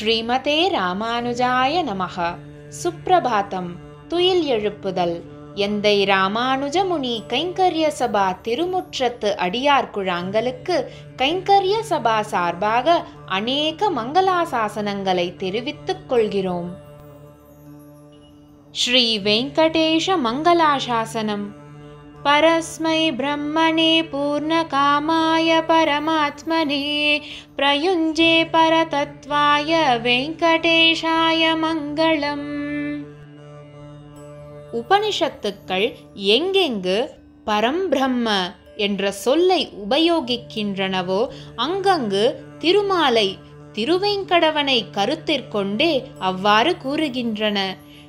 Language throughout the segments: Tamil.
ஸ்ரீமதே ராமானுஜாய நமஹ. சுப்ரபாதம். துயில் எழுப்புதல். எந்தை ராமானுஜ முனி கைங்கரிய சபா திருமுற்றத்து அடியார் குழாங்களுக்கு கைங்கரிய சபா சார்பாக அநேக மங்களாசாசனங்களை தெரிவித்துக் கொள்கிறோம். ஸ்ரீ வெங்கடேஷ மங்களாசாசனம். பரஸ்மை பிரம்மணே பூர்ணகாமாய பரமாத்மனே பிரயுஞ்சே பரதத்வாய வெங்கடேஷாய மங்களம். உபனிஷத்துக்கள் எங்கெங்கு பரம்பிரம்ம என்ற சொல்லை உபயோகிக்கின்றனவோ அங்கங்கு திருமாலை திருவேங்கடவனை கருத்திற்கொண்டே அவ்வாறு கூறுகின்றன.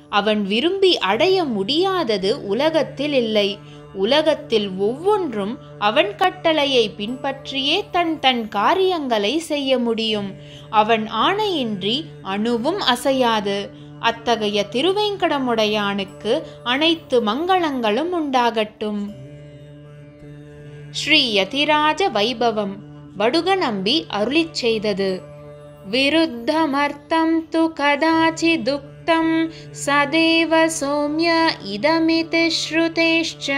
அவன் விரும்பி அடைய முடியாதது உலகத்தில் இல்லை. உலகத்தில் ஒவ்வொன்றும் அவன் கட்டளையை பின்பற்றியே தன் காரியங்களை செய்ய முடியும். அவன் ஆணையின்றி அணுவும் அசையாது. அத்தகைய திருவேங்கடமுடையானுக்கு அனைத்து மங்களங்களும் உண்டாகட்டும். ஸ்ரீ யதிராஜ வைபவம். வடுக நம்பி அருளிச் செய்தது. விருத்தமர்த்தம் து கதாச்சி துக்தம் சதேவ சௌம்ய இதமிதி ஸ்ருதேஷ்ச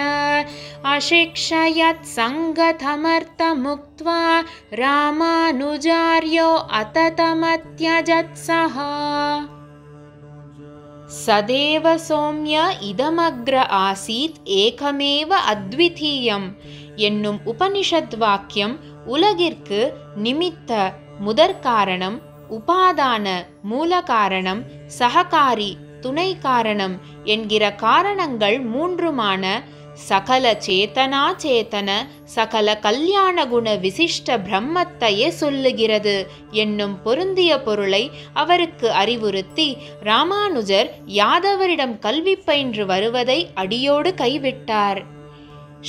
அசிக்ஷயத் சங்கதமர்த்த முக்த்வா ராமானுஜார்யோ அததமத்யஜத் சஹா. சதேவ சௌம்ய இதமக்ர ஆசீத் ஏகமேவ அத்விதீயம் என்னும் உபனிஷத் வாக்கியம் உலகிற்கு நிமித்த முதற்காரணம், உபாதான மூல காரணம், சககாரி துணை காரணம் என்கிற காரணங்கள் மூன்றுமான சகல சேதனா சேதன சகல கல்யாண குண விசிஷ்ட பிரம்மத்தையே சொல்லுகிறது என்னும் பொருந்திய பொருளை அவருக்கு அறிவுறுத்தி ராமானுஜர் யாதவரிடம் கல்வி பயின்று வருவதை அடியோடு கைவிட்டார்.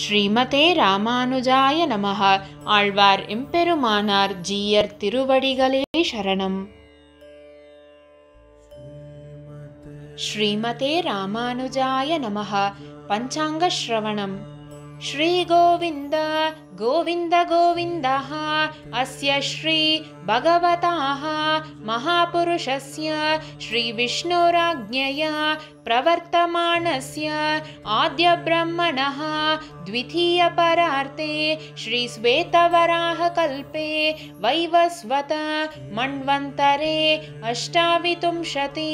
ஸ்ரீமதே ராமானுஜாய நமஹ. ஆழ்வார் எம்பெருமானார் ஜீயர் திருவடிகளே சரணம். ஸ்ரீமதே ராமானுஜாய நமஹ. பஞ்சாங்க ஸ்ரவணம். ஸ்ரீ கோவிந்த கோவிந்த கோவிந்தஹ அஸ்ய ஸ்ரீ பகவதாஹ மகாபுருஷஸ்ய ஸ்ரீ விஷ்ணுராஜ்ஞயா பிரவர்த்தமானஸ்ய ஆத்ய பிரம்மணஹ த்விதீய பரார்த்தே ஸ்ரீ ஸ்வேதவராஹ கல்பே வைவஸ்வத மன்வந்தரே அஷ்டாவிதும்ஷதி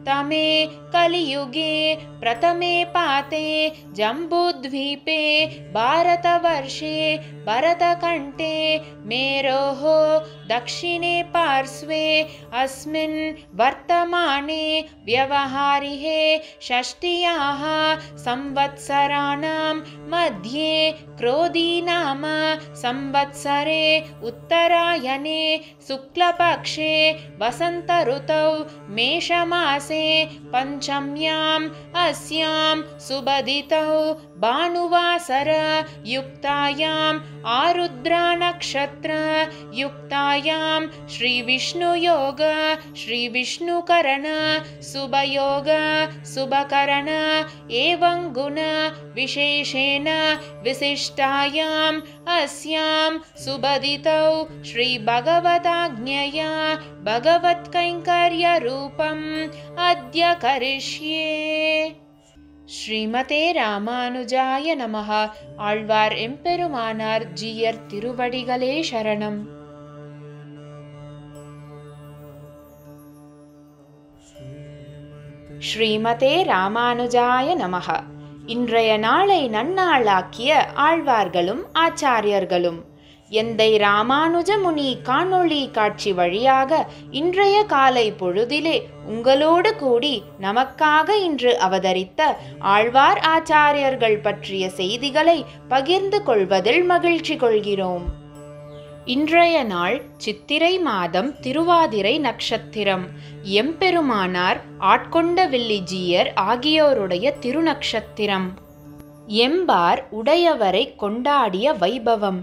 தமே கலியுகே பிரதமே பாதே ஜம்பூத்வீபே பாரதவர்ஷே भरतकण्ठे मेरोः दक्षिणे पार्श्वे अस्मिन् वर्तमाने व्यवहारिहे षष्ट्याः संवत्सराणां मध्ये क्रोधीनाम संवत्सरे उत्तरायणे शुक्लपक्षे वसन्तऋतौ मेषमासे पञ्चम्याम् अस्यां सुबदितौ भानुवासर युक्तायाम् आरुद्रा नक्षत्र युक्तायां श्री विष्णुयोग श्री विष्णुकरण शुभयोग शुभकरण एवं गुण विशेषेण विशिष्टायाम् अस्यां सुबदितौ श्री भगवदाज्ञया भगवत्कैङ्कर्य रूपम् अद्य करिष्ये. ஸ்ரீமதே ராமானுஜாய நமஹ. ஆழ்வார் எம்பெருமானார் ஜீயர் திருவடிகளே சரணம். ஸ்ரீமதே ராமானுஜாய நமஹ. இன்றைய நாளை நன்னாளாக்கிய ஆழ்வார்களும் ஆச்சாரியர்களும் எந்தை ராமானுஜ முனி காணொளி காட்சி வழியாக இன்றைய காலை பொழுதிலே உங்களோடு கூடி நமக்காக இன்று அவதரித்த ஆழ்வார் ஆச்சாரியர்கள் பற்றிய செய்திகளை பகிர்ந்து கொள்வதில் மகிழ்ச்சி கொள்கிறோம். இன்றைய நாள் சித்திரை மாதம் திருவாதிரை நட்சத்திரம். எம்பெருமானார் ஆட்கொண்ட வில்லிஜீயர் ஆகியோருடைய திருநக்ஷத்திரம். எம்பார் உடையவரை கொண்டாடிய வைபவம்.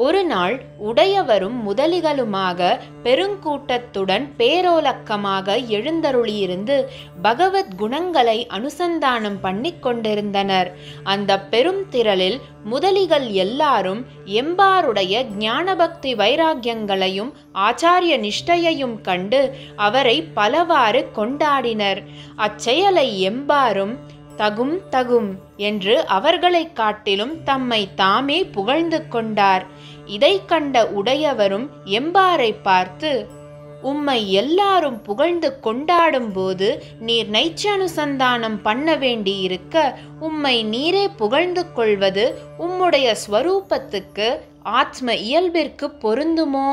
ஒரு நாள் உடையவரும் முதலிகளுமாக பெருங்கூட்டத்துடன் பேரோலக்கமாக எழுந்தருளியிருந்து பகவத் குணங்களை அனுசந்தானம் பண்ணிக் கொண்டிருந்தனர். அந்த பெரும் திரளில் முதலிகள் எல்லாரும் எம்பாருடைய ஞானபக்தி வைராக்கியங்களையும் ஆச்சாரிய நிஷ்டையையும் கண்டு அவரை பலவாறு கொண்டாடினர். அச்செயலை எம்பாரும் தகும் தகும் என்று அவர்களை காட்டிலும் தம்மை தாமே புகழ்ந்து கொண்டார். இதை கண்ட உடையவரும் எம்பாரை பார்த்து, உம்மை எல்லாரும் புகழ்ந்து கொண்டாடும் போது நீர் நைச்சானுசந்தானம் பண்ண வேண்டியிருக்க உம்மை நீரே புகழ்ந்து கொள்வது உம்முடைய ஸ்வரூபத்துக்கு ஆத்ம இயல்பிற்கு பொருந்துமோ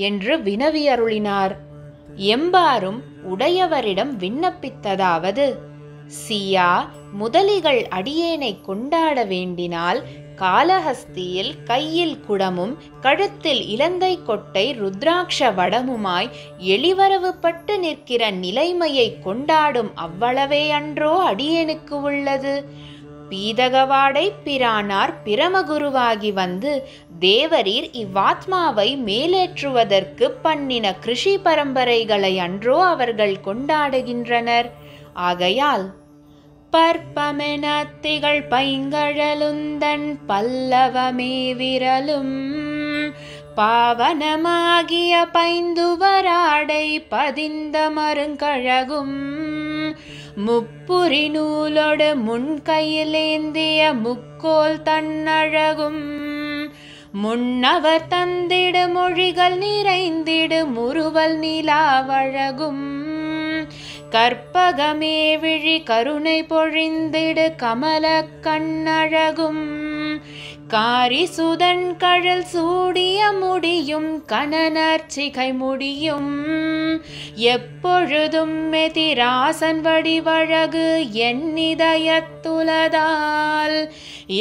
என்று வினவி அருளினார். எம்பாரும் உடையவரிடம் விண்ணப்பித்ததாவது, சியா, முதலிகள் அடியேனை கொண்டாட வேண்டினால் காலஹஸ்தியில் கையில் குடமும் கழுத்தில் இலந்தை கொட்டை ருத்ராட்ச வடமுமாய் எளிவரவு பட்டு நிற்கிற நிலைமையை கொண்டாடும் அவ்வளவே அன்றோ அடியேனுக்கு உள்ளது. பீதகவாடை பிரானார் பிரமகுருவாகி வந்து தேவரீர் இவ்வாத்மாவை மேலேற்றுவதற்கு பண்ணின கிருஷி பரம்பரைகளை அன்றோ அவர்கள் கொண்டாடுகின்றனர். ஆகையால் பற்பமென திகழ் பைங்கழலுந்தன் பல்லவமே விரலும் பாவனமாகிய பைந்துவராடை பதிந்த மருங்கழகும் முப்புரி நூலோடு முன்கையிலேந்திய முக்கோல் தன்னழகும் முன்னவர் தந்திடு மொழிகள் நிறைந்திடு முறுவல் நிலாவழகும் கற்பகமே விழி கருணை பொழிந்திடு கமல கண்ணழகும் காரிசுதன் கழல் சூடிய முடியும் கனநர்ச்சிகை முடியும் எப்பொழுதும் எதிராசன் வடிவழகு என்னிதயத்துலதால்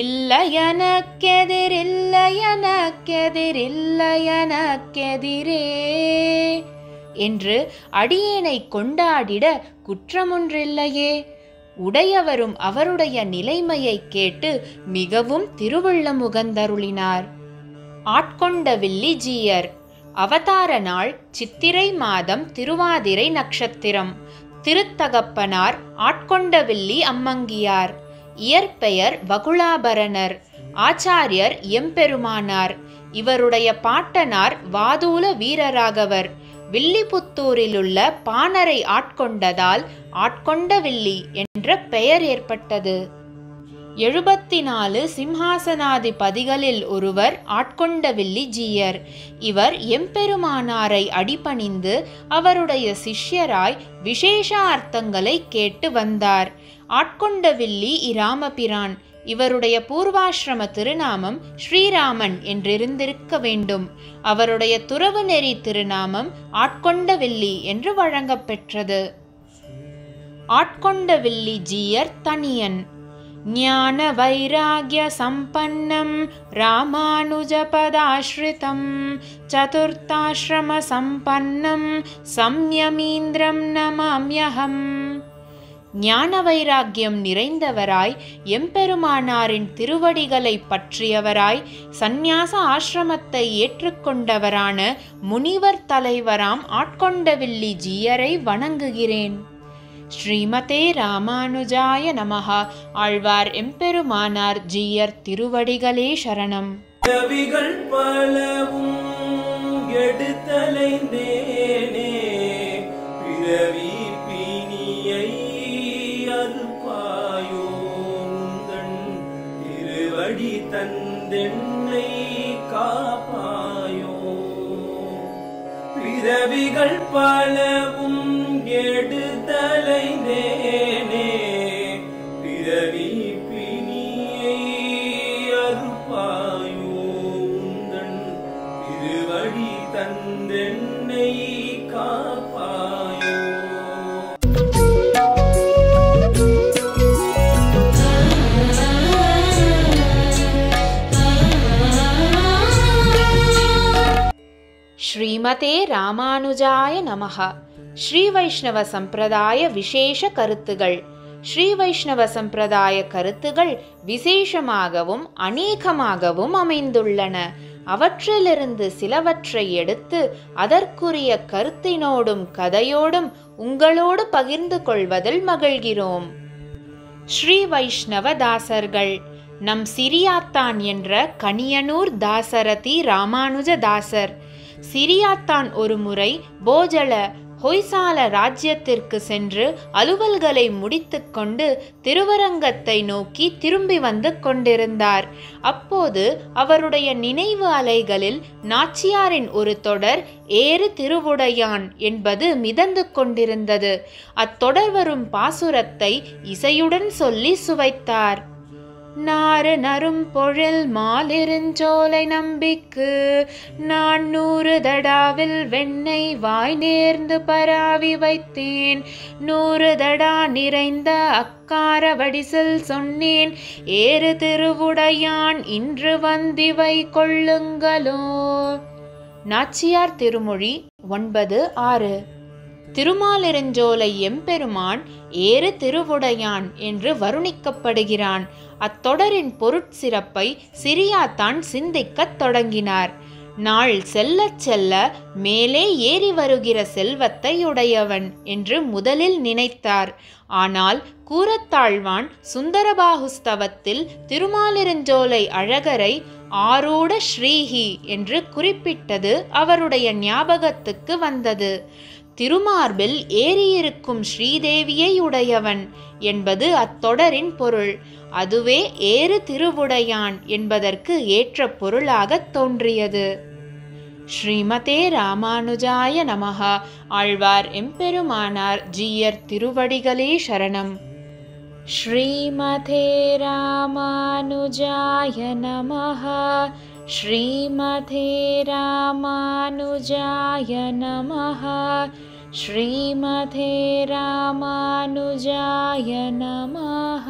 இல்லையனக்கெதிரில்லையனக்கெதிரில்லையனக்கெதிரே என்று அடியேனை கொண்டாடிட குற்றமொன்றில்லையே. உடையவரும் அவருடைய நிலைமையை கேட்டு மிகவும் திருவுள்ளம் உகந்தருளினார். ஆட்கொண்ட வில்லி ஜீயர். அவதார நாள் சித்திரை மாதம் திருவாதிரை நட்சத்திரம். திருத்தகப்பனார் ஆட்கொண்டவில்லி அம்மங்கியார். இயற்பெயர் வகுளாபரணர். ஆச்சாரியர் எம்பெருமானார். இவருடைய பாட்டனார் வாதூல வீரராகவர். வில்லிபுத்தூரிலுள்ள பாணரை ஆட்கொண்டதால் ஆட்கொண்டவில்லி என்ற பெயர் ஏற்பட்டது. 74 சிம்ஹாசனாதிபதிகளில் ஒருவர் ஆட்கொண்டவில்லி ஜீயர். இவர் எம்பெருமானாரை அடிபணிந்து அவருடைய சிஷ்யராய் விசேஷ அர்த்தங்களை கேட்டு வந்தார். ஆட்கொண்டவில்லி இராமபிரான். இவருடைய பூர்வாசிரம திருநாமம் ஸ்ரீராமன் என்றிருந்திருக்க வேண்டும். அவருடைய துறவு நெறி திருநாமம் ஆட்கொண்டவில்லி என்று வழங்கப்பெற்றது. ஆட்கொண்டவில்லி ஜீயர் தனியன். ஞான வைராக்ய சம்பன்னம் ராமானுஜபதாஸ்ரிதம் சதுர்த்தாஸ்ரம சம்பன்னம் சம்யமீந்திரம் நமாம்யஹம். ஞான வைராக்கியம் நிறைந்தவராய் எம்பெருமானாரின் திருவடிகளை பற்றியவராய் சந்நியாச ஆசிரமத்தை ஏற்றுக்கொண்டவரான முனிவர் தலைவராம் ஆட்கொண்டவில்லி ஜீயரை வணங்குகிறேன். ஸ்ரீமதே ராமானுஜாய நமஹ. ஆழ்வார் எம்பெருமானார் ஜீயர் திருவடிகளே சரணம். பலவும் எடுத்தலைந்தேனே பிறவி பிணியை அறுப்பாயோ உந்தன் திருவடி தந்தென்னை காப்பாயோ. பிறவிகள் பலவும் எடுத்தலைந்தேனே பிறவி பிணியை அறுப்பாயோ உந்தன் திருவடி தந்தென்னை காப்பாயோ. ஸ்ரீமதே ராமானுஜாய நமஹ. ஸ்ரீ வைஷ்ணவ சம்பிரதாய விசேஷ கருத்துகள். ஸ்ரீ வைஷ்ணவ சம்பிரதாய கருத்துகள் விசேஷமாகவும் அநேகமாகவும் அமைந்துள்ளன. அவற்றிலிருந்து சிலவற்றை எடுத்து அதற்குரிய கருத்தினோடும் கதையோடும் உங்களோடு பகிர்ந்து கொள்வதில் மகிழ்கிறோம். ஸ்ரீ வைஷ்ணவ தாசர்கள். நம் சிறியாத்தான் என்ற கனியனூர் தாசரதி ராமானுஜ தாசர். சிறியாத்தான் ஒரு முறை போஜள ஹொய்சால ராஜ்யத்திற்கு சென்று அலுவல்களை முடித்துக்கொண்டு திருவரங்கத்தை நோக்கி திரும்பி வந்து கொண்டிருந்தார். அப்போது அவருடைய நினைவு அலைகளில் நாச்சியாரின் ஒரு தொடர் ஏறு திருவுடையான் என்பது மிதந்து கொண்டிருந்தது. அத்தொடர் வரும் பாசுரத்தை இசையுடன் சொல்லி சுவைத்தார். நாறு நரும் பொழில் மாலிருஞ்சோலை நம்பிக்கு நான் 100 தடாவில் வெண்ணெய் வாய் நேர்ந்து பராவி வைத்தேன். 100 தடா நிறைந்த அக்கார வடிசில் சொன்னேன் ஏறு திருவுடையான் இன்று வந்திவை கொள்ளுங்களோ. நாச்சியார் திருமொழி 9:6. திருமாலிருஞ்சோலை எம்பெருமான் ஏறு திருவுடையான் என்று வருணிக்கப்படுகிறான். அத்தொடரின் பொருட்சிறப்பை சிறியாத்தான் சிந்திக்கத் தொடங்கினார். நாள் செல்ல செல்ல மேலே ஏறி வருகிற செல்வத்தை உடையவன் என்று முதலில் நினைத்தார். ஆனால் கூரத்தாழ்வான் சுந்தரபாகுஸ்தவத்தில் திருமாலிருஞ்சோலை அழகரை ஆரூட ஸ்ரீஹி என்று குறிப்பிட்டது அவருடைய ஞாபகத்துக்கு வந்தது. திருமார்பில் ஏறியிருக்கும் ஸ்ரீதேவியை உடையவன் என்பது அத்தொடரின் பொருள். அதுவே ஏறு திருவுடையான் என்பதற்கு ஏற்ற பொருளாகத் தோன்றியது. ஸ்ரீமதே ராமானுஜாய நமஹ. ஆழ்வார் எம்பெருமானார் ஜீயர் திருவடிகளே சரணம். ஸ்ரீமதே ராமானுஜாய நமஹ. ஸ்ரீமதே ராமானுஜாய நமஹ. ஸ்ரீமதே ராமானுஜாய நமஹ.